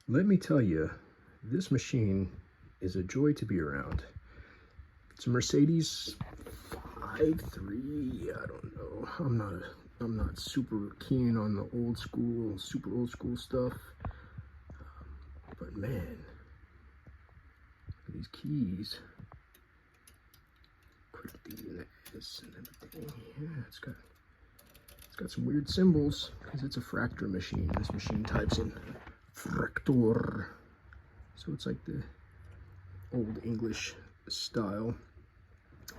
Let me tell you, this machine is a joy to be around. It's a Mercedes 5.3. I don't know. I'm not super keen on the super old school stuff. But man, these keys, and everything. Yeah, it's got some weird symbols because it's a FRAKTUR machine. This machine types in FRAKTUR, so it's like the old English style.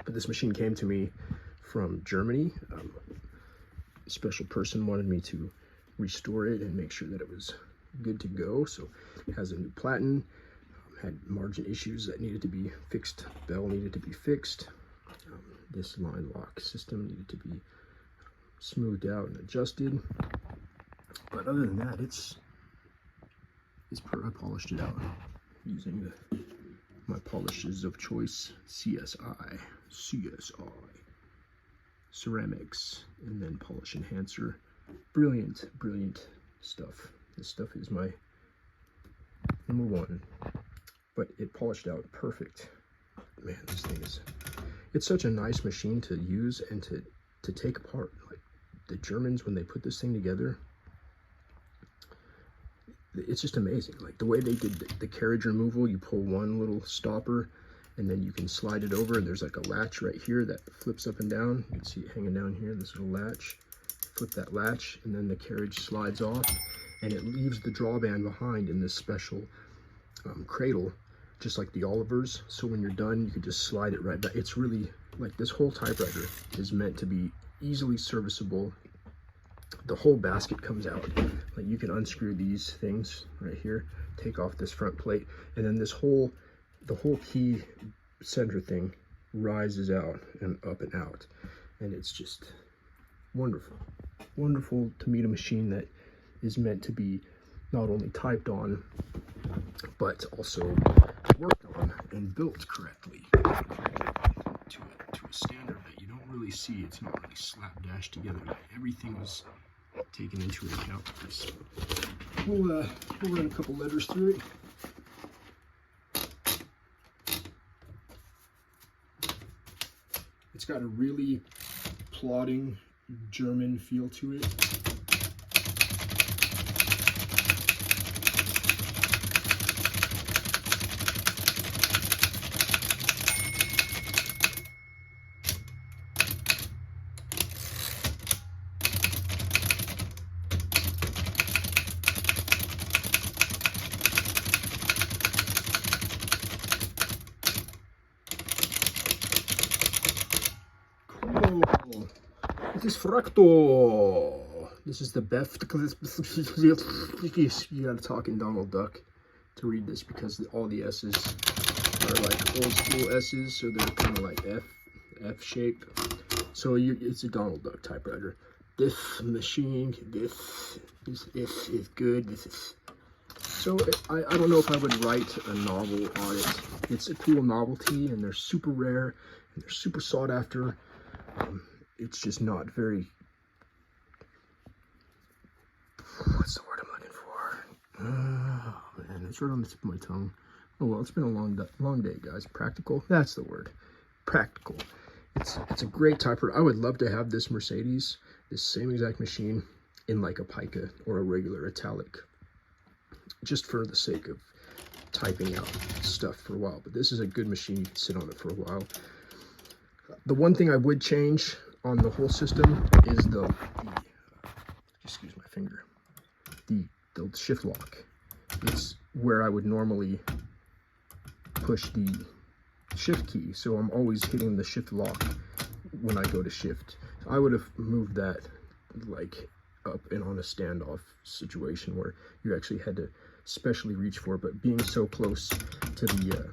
But this machine came to me from Germany. A special person wanted me to restore it and make sure that it was good to go. So it has a new platen, had margin issues that needed to be fixed, bell needed to be fixed. This line lock system needed to be smoothed out and adjusted. But other than that, I polished it out using my polishes of choice, CSI, ceramics, and then polish enhancer. Brilliant, brilliant stuff. This stuff is my #1. But it polished out perfect. Man, this thing it's such a nice machine to use and to take apart. Like the Germans, when they put this thing together, it's just amazing. Like the way they did the carriage removal, you pull one little stopper and then you can slide it over, and there's like a latch right here that flips up and down. You can see it hanging down here, this little latch. Flip that latch and then the carriage slides off and it leaves the drawband behind in this special cradle, just like the Olivers. So when you're done, you can just slide it right back. It's really like this whole typewriter is meant to be easily serviceable. The whole basket comes out. Like you can unscrew these things right here, take off this front plate, and then the whole key center thing rises out and up and out. And it's just wonderful. Wonderful to meet a machine that is meant to be not only typed on, but also worked on and built correctly to a standard that you don't really see. It's not really slapdash together. Everything was taken into account for this. We'll run a couple letters through it. It's got a really plodding German feel to it. Cool. It is FRAKTUR. This is the best. You gotta talk in Donald Duck to read this because all the S's are like old school S's, so they're kind of like F shape. So it's a Donald Duck typewriter. This machine, this is good. This is. So I don't know if I would write a novel on it. It's a cool novelty, and they're super rare, and they're super sought after. It's just not very, what's the word I'm looking for? Oh man, it's right on the tip of my tongue. Oh well, it's been a long day, guys. Practical, that's the word. Practical. It's a great typewriter. I would love to have this Mercedes, this same exact machine, in like a pica or a regular italic, just for the sake of typing out stuff for a while. But this is a good machine. You can sit on it for a while. The one thing I would change on the whole system is excuse my finger, the shift lock. It's where I would normally push the shift key, so I'm always hitting the shift lock when I go to shift. I would have moved that like up and on a standoff situation where you actually had to specially reach for it, but being so close to the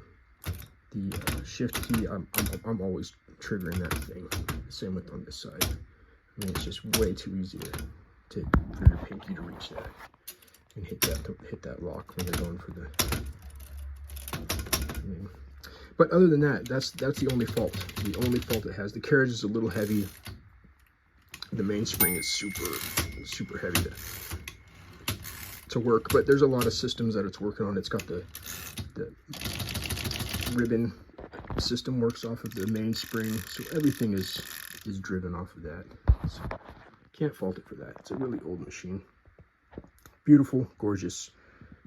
shift key, I'm always triggering that thing. Same with on this side. I mean, it's just way too easy for your pinky to reach that and hit that lock when you're going for the. But other than that, that's the only fault. The only fault it has. The carriage is a little heavy. The mainspring is super heavy to work, but there's a lot of systems that it's working on. It's got the ribbon system works off of the mainspring, so everything is driven off of that. So can't fault it for that. It's a really old machine. Beautiful, gorgeous,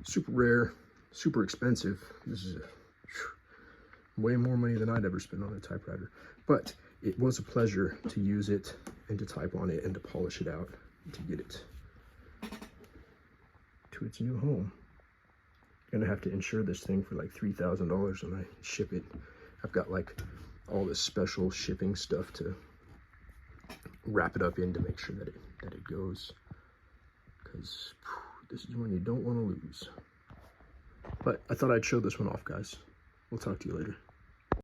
super rare, super expensive. This is way more money than I'd ever spend on a typewriter, but it was a pleasure to use it and to type on it and to polish it out and to get it to its new home. I'm gonna have to insure this thing for like $3,000 when I ship it. I've got like all this special shipping stuff to wrap it up in to make sure that it goes, because this is one you don't want to lose. But I thought I'd show this one off, guys. We'll talk to you later.